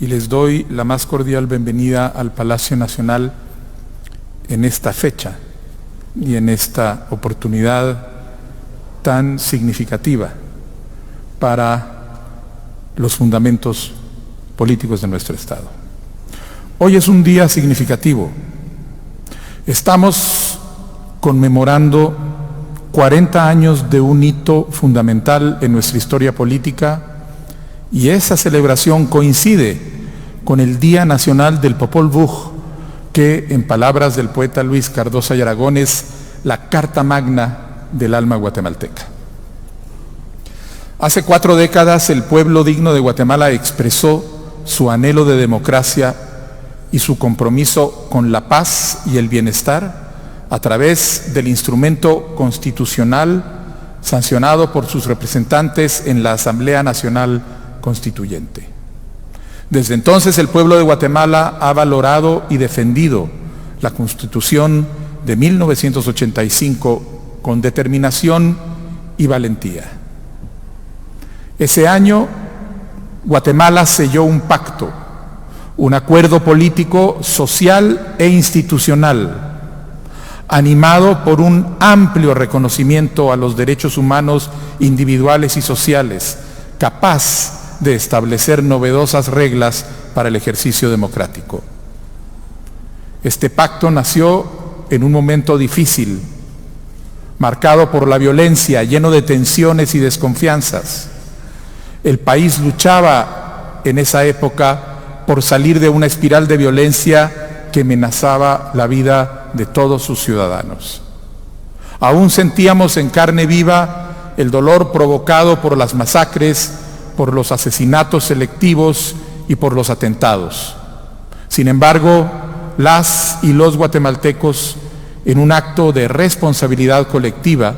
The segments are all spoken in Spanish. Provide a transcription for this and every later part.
Y les doy la más cordial bienvenida al Palacio Nacional en esta fecha y en esta oportunidad tan significativa para los fundamentos políticos de nuestro Estado. Hoy es un día significativo. Estamos conmemorando 40 años de un hito fundamental en nuestra historia política, y esa celebración coincide con el Día Nacional del Popol Vuh, que en palabras del poeta Luis Cardoso y Aragón es la carta magna del alma guatemalteca. Hace 4 décadas el pueblo digno de Guatemala expresó su anhelo de democracia y su compromiso con la paz y el bienestar a través del instrumento constitucional sancionado por sus representantes en la Asamblea Nacional Constituyente. Desde entonces el pueblo de Guatemala ha valorado y defendido la Constitución de 1985 con determinación y valentía. Ese año Guatemala selló un pacto, un acuerdo político, social e institucional, animado por un amplio reconocimiento a los derechos humanos individuales y sociales, capaz de establecer novedosas reglas para el ejercicio democrático. Este pacto nació en un momento difícil, marcado por la violencia, lleno de tensiones y desconfianzas. El país luchaba en esa época por salir de una espiral de violencia que amenazaba la vida de todos sus ciudadanos. Aún sentíamos en carne viva el dolor provocado por las masacres, por los asesinatos selectivos y por los atentados. Sin embargo, las y los guatemaltecos, en un acto de responsabilidad colectiva,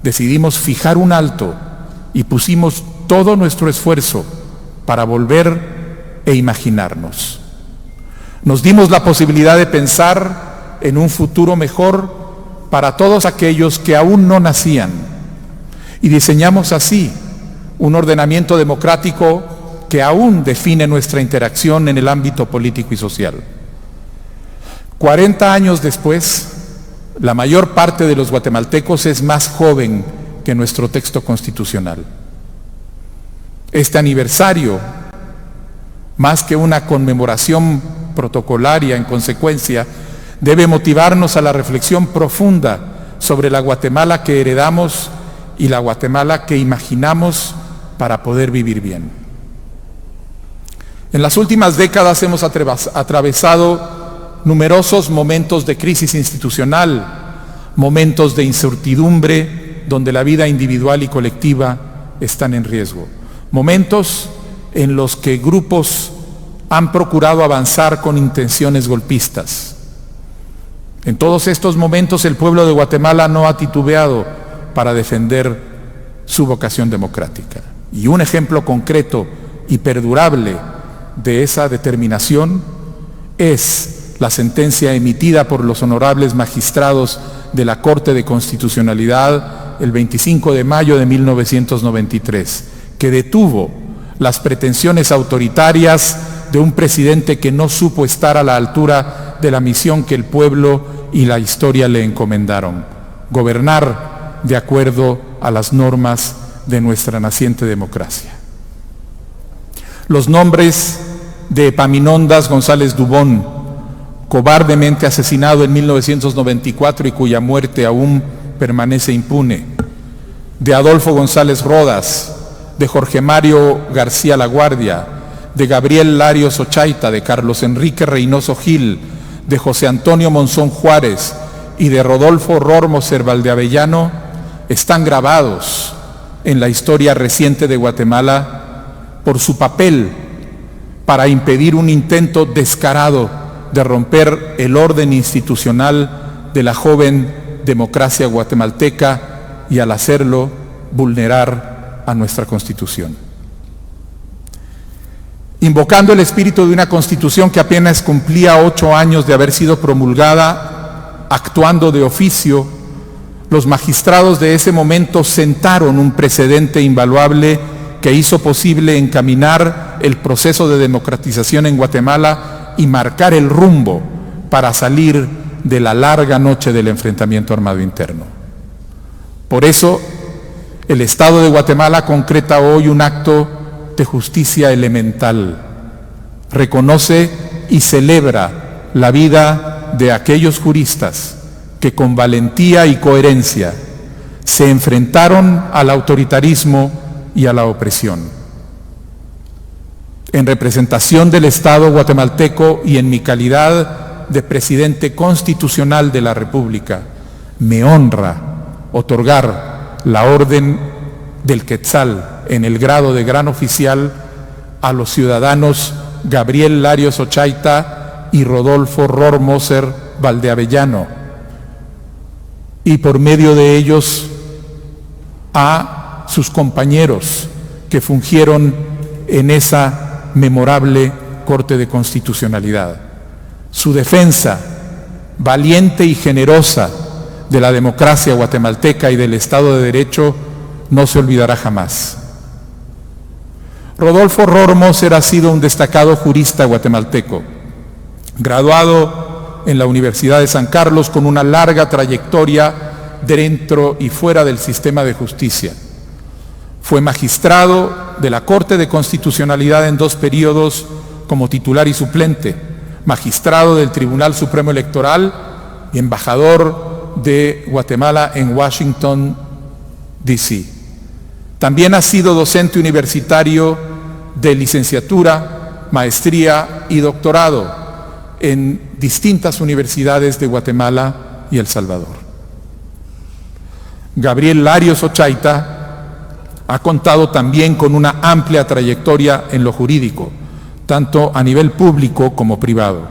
decidimos fijar un alto y pusimos todo nuestro esfuerzo para volver e imaginarnos. Nos dimos la posibilidad de pensar en un futuro mejor para todos aquellos que aún no nacían, y diseñamos así un ordenamiento democrático que aún define nuestra interacción en el ámbito político y social. 40 años después, la mayor parte de los guatemaltecos es más joven que nuestro texto constitucional. Este aniversario, más que una conmemoración protocolaria, en consecuencia, debe motivarnos a la reflexión profunda sobre la Guatemala que heredamos y la Guatemala que imaginamos para poder vivir bien. En las últimas décadas hemos atravesado numerosos momentos de crisis institucional, momentos de incertidumbre donde la vida individual y colectiva están en riesgo, momentos en los que grupos han procurado avanzar con intenciones golpistas. En todos estos momentos el pueblo de Guatemala no ha titubeado para defender su vocación democrática. Y un ejemplo concreto y perdurable de esa determinación es la sentencia emitida por los honorables magistrados de la Corte de Constitucionalidad el 25 de mayo de 1993, que detuvo las pretensiones autoritarias de un presidente que no supo estar a la altura de la misión que el pueblo y la historia le encomendaron: gobernar de acuerdo a las normas de nuestra naciente democracia. Los nombres de Epaminondas González Dubón, cobardemente asesinado en 1994 y cuya muerte aún permanece impune, de Adolfo González Rodas, de Jorge Mario García Laguardia, de Gabriel Larios Ochaita, de Carlos Enrique Reynoso Gil, de José Antonio Monzón Juárez y de Rodolfo Rormoser Valdeavellano están grabados en la historia reciente de Guatemala por su papel para impedir un intento descarado de romper el orden institucional de la joven democracia guatemalteca y, al hacerlo, vulnerar a nuestra Constitución. Invocando el espíritu de una Constitución que apenas cumplía 8 años de haber sido promulgada, actuando de oficio, los magistrados de ese momento sentaron un precedente invaluable que hizo posible encaminar el proceso de democratización en Guatemala y marcar el rumbo para salir de la larga noche del enfrentamiento armado interno. Por eso, el Estado de Guatemala concreta hoy un acto de justicia elemental. Reconoce y celebra la vida de aquellos juristas que con valentía y coherencia se enfrentaron al autoritarismo y a la opresión. En representación del Estado guatemalteco y en mi calidad de presidente constitucional de la República, me honra otorgar la Orden del Quetzal en el grado de gran oficial a los ciudadanos Gabriel Larios Ochaita y Rodolfo Ror Moser Valdeavellano, y por medio de ellos a sus compañeros que fungieron en esa memorable Corte de Constitucionalidad. Su defensa valiente y generosa de la democracia guatemalteca y del Estado de Derecho no se olvidará jamás. Rodolfo Ror Moser ha sido un destacado jurista guatemalteco, graduado en la Universidad de San Carlos con una larga trayectoria dentro y fuera del sistema de justicia. Fue magistrado de la Corte de Constitucionalidad en 2 periodos como titular y suplente, magistrado del Tribunal Supremo Electoral y embajador de Guatemala en Washington, D.C. También ha sido docente universitario de licenciatura, maestría y doctorado en distintas universidades de Guatemala y El Salvador. Gabriel Larios Ochaita ha contado también con una amplia trayectoria en lo jurídico, tanto a nivel público como privado.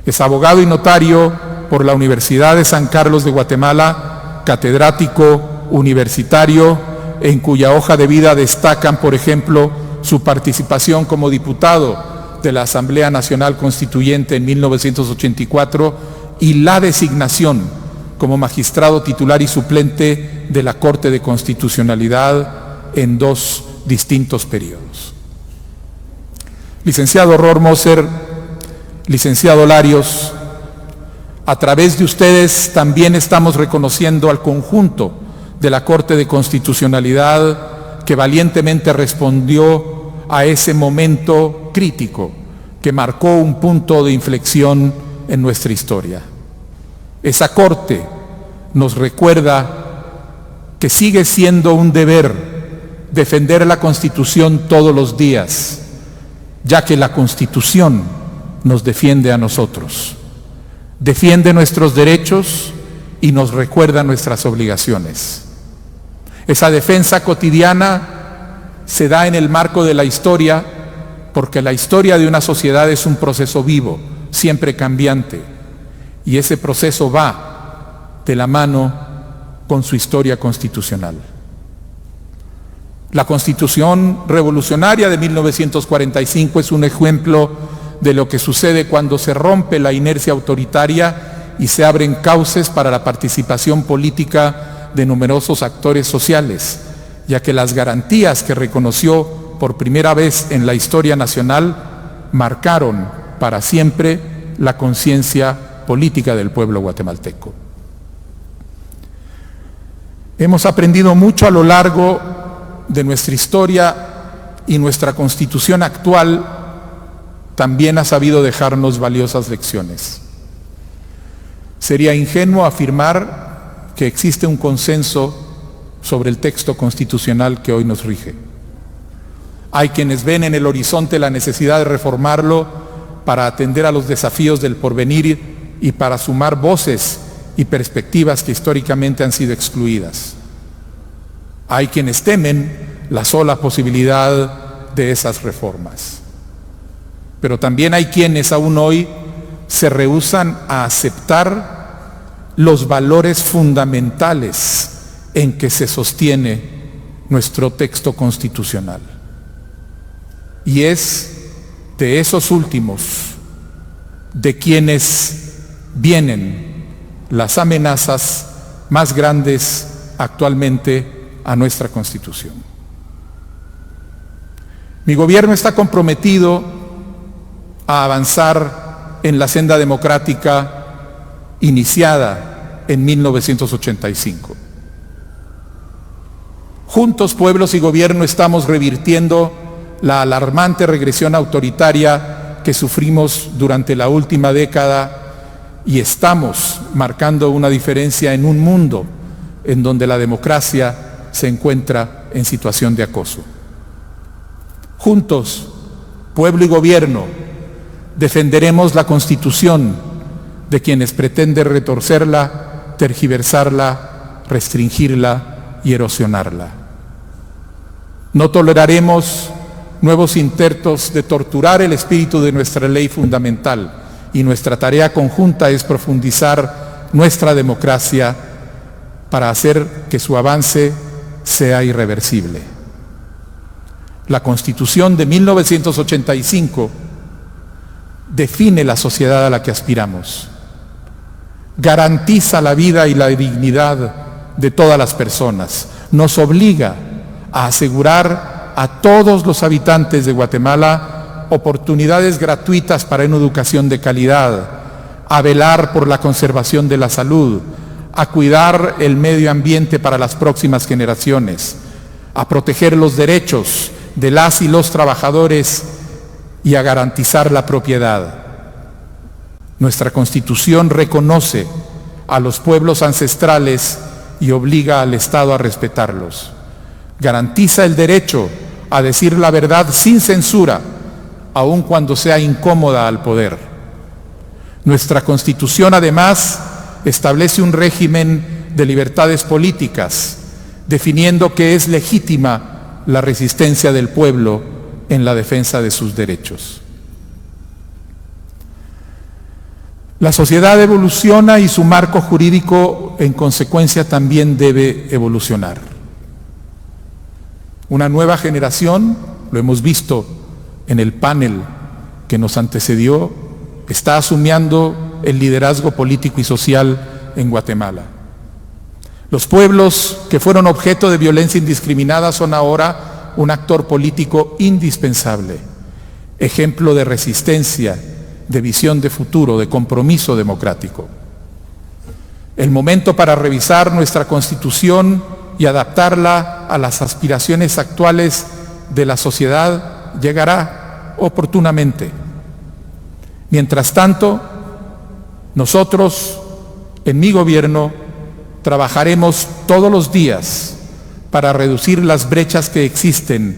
Es abogado y notario por la Universidad de San Carlos de Guatemala, catedrático universitario, en cuya hoja de vida destacan, por ejemplo, su participación como diputado de la Asamblea Nacional Constituyente en 1984 y la designación como magistrado titular y suplente de la Corte de Constitucionalidad en 2 distintos periodos. Licenciado Ror Moser, licenciado Larios, a través de ustedes también estamos reconociendo al conjunto de la Corte de Constitucionalidad que valientemente respondió a ese momento crítico que marcó un punto de inflexión en nuestra historia. Esa Corte nos recuerda que sigue siendo un deber defender la Constitución todos los días, ya que la Constitución nos defiende a nosotros, defiende nuestros derechos y nos recuerda nuestras obligaciones. Esa defensa cotidiana se da en el marco de la historia, porque la historia de una sociedad es un proceso vivo, siempre cambiante, y ese proceso va de la mano con su historia constitucional. La Constitución revolucionaria de 1945 es un ejemplo de lo que sucede cuando se rompe la inercia autoritaria y se abren cauces para la participación política de numerosos actores sociales, ya que las garantías que reconoció por primera vez en la historia nacional marcaron para siempre la conciencia política del pueblo guatemalteco. Hemos aprendido mucho a lo largo de nuestra historia y nuestra Constitución actual también ha sabido dejarnos valiosas lecciones. Sería ingenuo afirmar que existe un consenso sobre el texto constitucional que hoy nos rige. Hay quienes ven en el horizonte la necesidad de reformarlo para atender a los desafíos del porvenir y para sumar voces y perspectivas que históricamente han sido excluidas. Hay quienes temen la sola posibilidad de esas reformas. Pero también hay quienes aún hoy se rehúsan a aceptar los valores fundamentales en que se sostiene nuestro texto constitucional. Y es de esos últimos de quienes vienen las amenazas más grandes actualmente a nuestra Constitución. Mi gobierno está comprometido a avanzar en la senda democrática iniciada en 1985. Juntos, pueblos y gobierno, estamos revirtiendo la alarmante regresión autoritaria que sufrimos durante la última década y estamos marcando una diferencia en un mundo en donde la democracia se encuentra en situación de acoso. Juntos, pueblo y gobierno, defenderemos la Constitución de quienes pretenden retorcerla, tergiversarla, restringirla y erosionarla. No toleraremos nuevos intentos de torturar el espíritu de nuestra ley fundamental y nuestra tarea conjunta es profundizar nuestra democracia para hacer que su avance sea irreversible. La Constitución de 1985 define la sociedad a la que aspiramos, garantiza la vida y la dignidad de todas las personas, nos obliga a asegurar a todos los habitantes de Guatemala oportunidades gratuitas para una educación de calidad, a velar por la conservación de la salud, a cuidar el medio ambiente para las próximas generaciones, a proteger los derechos de las y los trabajadores y a garantizar la propiedad. Nuestra Constitución reconoce a los pueblos ancestrales y obliga al Estado a respetarlos. Garantiza el derecho a decir la verdad sin censura, aun cuando sea incómoda al poder. Nuestra Constitución, además, establece un régimen de libertades políticas, definiendo que es legítima la resistencia del pueblo en la defensa de sus derechos. La sociedad evoluciona y su marco jurídico, en consecuencia, también debe evolucionar. Una nueva generación, lo hemos visto en el panel que nos antecedió, está asumiendo el liderazgo político y social en Guatemala. Los pueblos que fueron objeto de violencia indiscriminada son ahora un actor político indispensable, ejemplo de resistencia, de visión de futuro, de compromiso democrático. El momento para revisar nuestra Constitución y adaptarla a las aspiraciones actuales de la sociedad llegará oportunamente. Mientras tanto, nosotros, en mi gobierno, trabajaremos todos los días para reducir las brechas que existen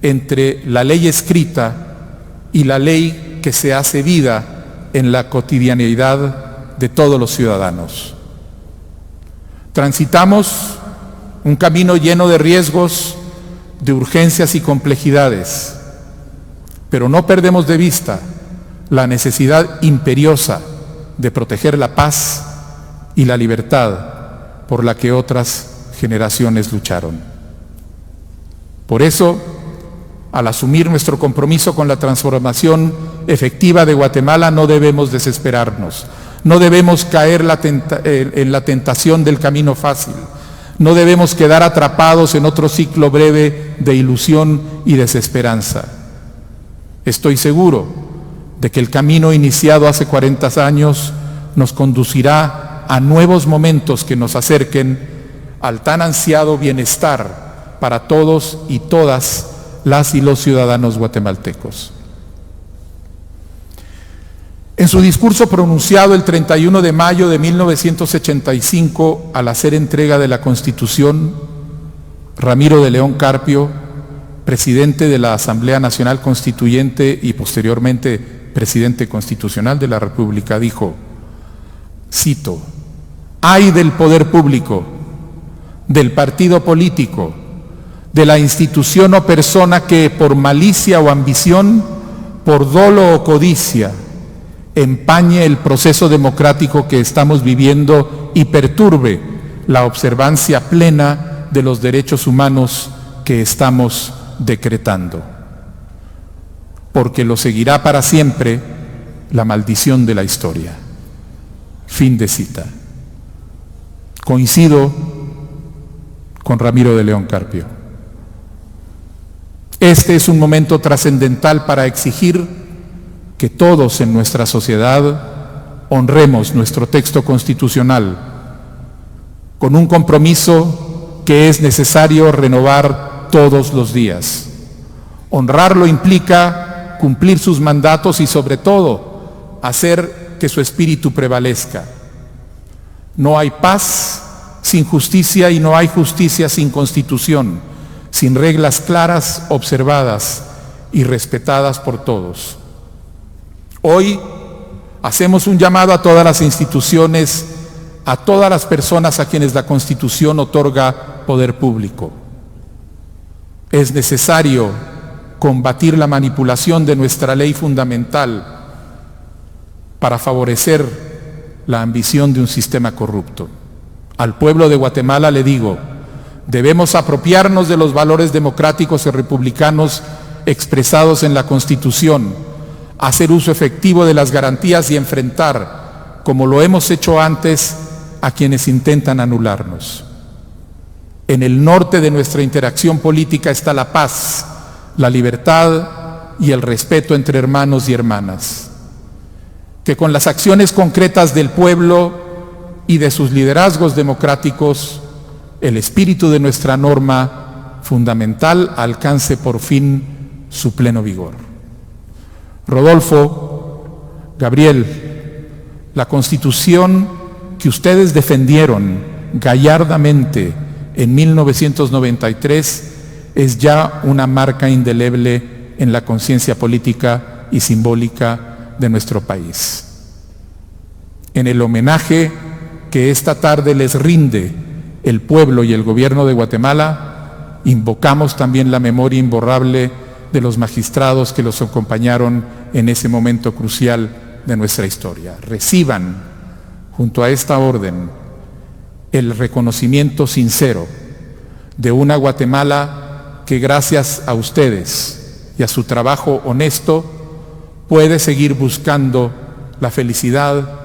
entre la ley escrita y la ley que se hace vida en la cotidianeidad de todos los ciudadanos. Transitamos un camino lleno de riesgos, de urgencias y complejidades, pero no perdemos de vista la necesidad imperiosa de proteger la paz y la libertad por la que otras generaciones lucharon. Por eso, al asumir nuestro compromiso con la transformación efectiva de Guatemala, no debemos desesperarnos, no debemos caer en la tentación del camino fácil, no debemos quedar atrapados en otro ciclo breve de ilusión y desesperanza. Estoy seguro de que el camino iniciado hace 40 años nos conducirá a nuevos momentos que nos acerquen al tan ansiado bienestar para todos y todas las y los ciudadanos guatemaltecos. En su discurso pronunciado el 31 de mayo de 1985, al hacer entrega de la Constitución, Ramiro de León Carpio, presidente de la Asamblea Nacional Constituyente y posteriormente presidente constitucional de la República, dijo, cito, «Ay del poder público, del partido político, de la institución o persona que por malicia o ambición, por dolo o codicia, empañe el proceso democrático que estamos viviendo y perturbe la observancia plena de los derechos humanos que estamos decretando, porque lo seguirá para siempre la maldición de la historia». Fin de cita. Coincido con Ramiro de León Carpio. Este es un momento trascendental para exigir que todos en nuestra sociedad honremos nuestro texto constitucional con un compromiso que es necesario renovar todos los días. Honrarlo implica cumplir sus mandatos y, sobre todo, hacer que su espíritu prevalezca. No hay paz sin justicia y no hay justicia sin constitución, sin reglas claras, observadas y respetadas por todos. Hoy hacemos un llamado a todas las instituciones, a todas las personas a quienes la Constitución otorga poder público. Es necesario combatir la manipulación de nuestra ley fundamental para favorecer la ambición de un sistema corrupto. Al pueblo de Guatemala le digo, debemos apropiarnos de los valores democráticos y republicanos expresados en la Constitución, hacer uso efectivo de las garantías y enfrentar, como lo hemos hecho antes, a quienes intentan anularnos. En el norte de nuestra interacción política está la paz, la libertad y el respeto entre hermanos y hermanas. Que con las acciones concretas del pueblo y de sus liderazgos democráticos, el espíritu de nuestra norma fundamental alcance por fin su pleno vigor. Rodolfo, Gabriel, la Constitución que ustedes defendieron gallardamente en 1993 es ya una marca indeleble en la conciencia política y simbólica de nuestro país. En el homenaje que esta tarde les rinde el pueblo y el gobierno de Guatemala, invocamos también la memoria imborrable de los magistrados que los acompañaron en ese momento crucial de nuestra historia. Reciban, junto a esta orden, el reconocimiento sincero de una Guatemala que, gracias a ustedes y a su trabajo honesto, puede seguir buscando la felicidad